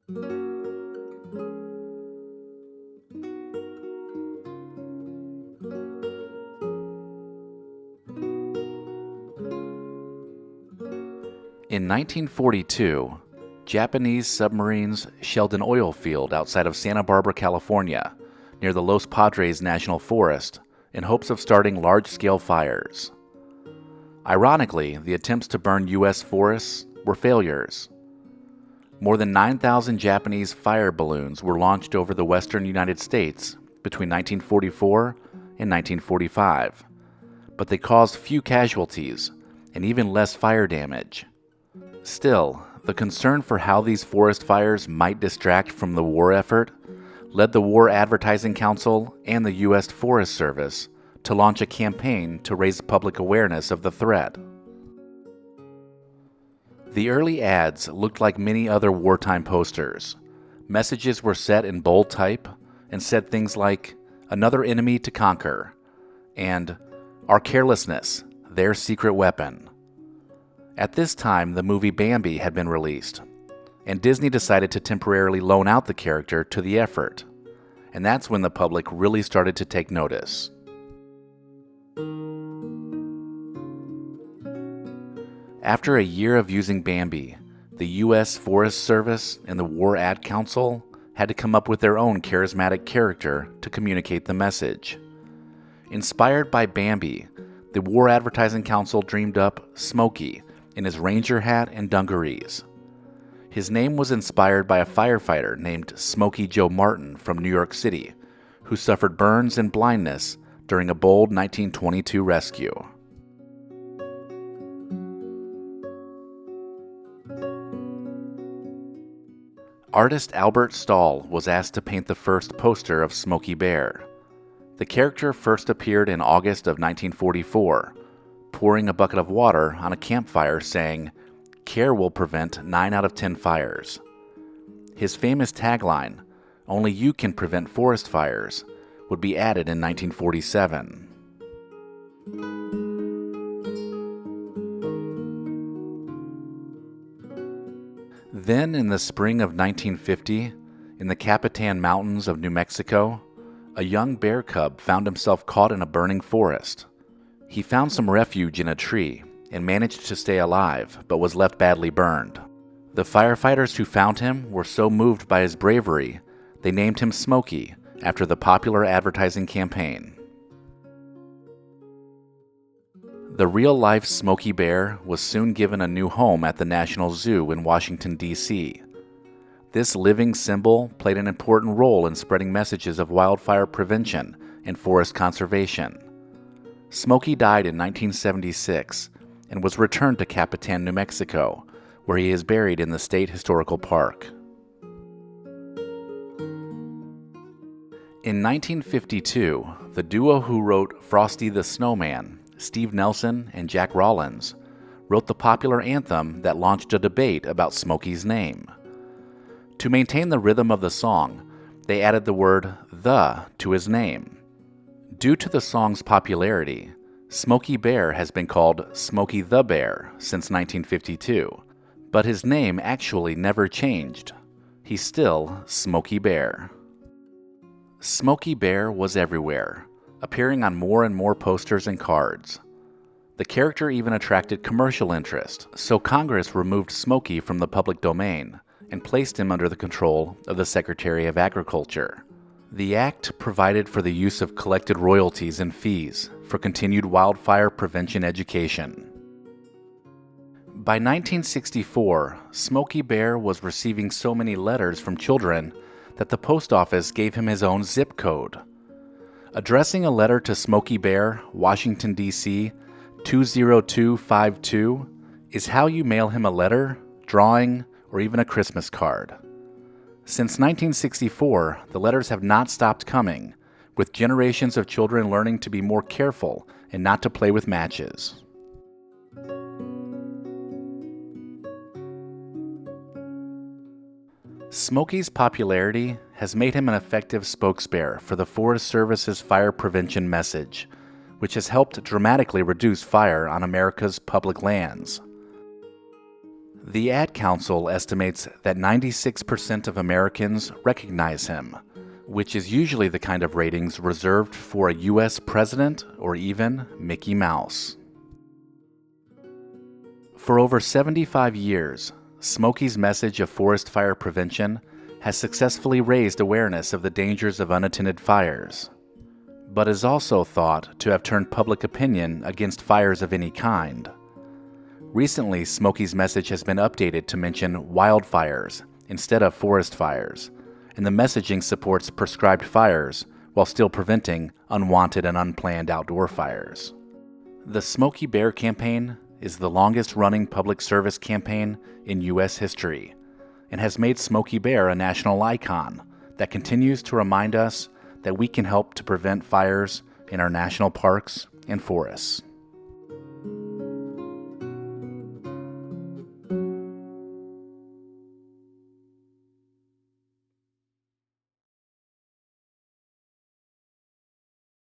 In 1942, Japanese submarines shelled an oil field outside of Santa Barbara, California, near the Los Padres National Forest, in hopes of starting large-scale fires. Ironically, the attempts to burn U.S. forests were failures. More than 9,000 Japanese fire balloons were launched over the western United States between 1944 and 1945, but they caused few casualties and even less fire damage. Still, the concern for how these forest fires might distract from the war effort led the War Advertising Council and the U.S. Forest Service to launch a campaign to raise public awareness of the threat. The early ads looked like many other wartime posters. Messages were set in bold type and said things like, "Another enemy to conquer," and "Our carelessness, their secret weapon." At this time, the movie Bambi had been released, and Disney decided to temporarily loan out the character to the effort. And that's when the public really started to take notice. After a year of using Bambi, the U.S. Forest Service and the War Ad Council had to come up with their own charismatic character to communicate the message. Inspired by Bambi, the War Advertising Council dreamed up Smokey in his ranger hat and dungarees. His name was inspired by a firefighter named Smokey Joe Martin from New York City, who suffered burns and blindness during a bold 1922 rescue. Artist Albert Stahl was asked to paint the first poster of Smokey Bear. The character first appeared in August of 1944, pouring a bucket of water on a campfire saying, "Care will prevent 9 out of 10 fires." His famous tagline, "Only you can prevent forest fires," would be added in 1947. Then, in the spring of 1950, in the Capitan Mountains of New Mexico, a young bear cub found himself caught in a burning forest. He found some refuge in a tree and managed to stay alive, but was left badly burned. The firefighters who found him were so moved by his bravery, they named him Smokey after the popular advertising campaign. The real-life Smokey Bear was soon given a new home at the National Zoo in Washington, D.C. This living symbol played an important role in spreading messages of wildfire prevention and forest conservation. Smokey died in 1976 and was returned to Capitan, New Mexico, where he is buried in the State Historical Park. In 1952, the duo who wrote Frosty the Snowman, Steve Nelson and Jack Rollins, wrote the popular anthem that launched a debate about Smokey's name. To maintain the rhythm of the song, they added the word "the" to his name. Due to the song's popularity, Smokey Bear has been called Smokey the Bear since 1952, but his name actually never changed. He's still Smokey Bear. Smokey Bear was everywhere, appearing on more and more posters and cards. The character even attracted commercial interest, so Congress removed Smokey from the public domain and placed him under the control of the Secretary of Agriculture. The act provided for the use of collected royalties and fees for continued wildfire prevention education. By 1964, Smokey Bear was receiving so many letters from children that the post office gave him his own zip code. Addressing a letter to Smokey Bear, Washington, D.C., 20252 is how you mail him a letter, drawing, or even a Christmas card. Since 1964, the letters have not stopped coming, with generations of children learning to be more careful and not to play with matches. Smokey's popularity has made him an effective spokesbearer for the Forest Service's fire prevention message, which has helped dramatically reduce fire on America's public lands. The Ad Council estimates that 96% of Americans recognize him, which is usually the kind of ratings reserved for a U.S. president or even Mickey Mouse. For over 75 years, Smokey's message of forest fire prevention has successfully raised awareness of the dangers of unattended fires, but is also thought to have turned public opinion against fires of any kind. Recently, Smokey's message has been updated to mention wildfires instead of forest fires, and the messaging supports prescribed fires while still preventing unwanted and unplanned outdoor fires. The Smokey Bear campaign is the longest-running public service campaign in U.S. history and has made Smokey Bear a national icon that continues to remind us that we can help to prevent fires in our national parks and forests.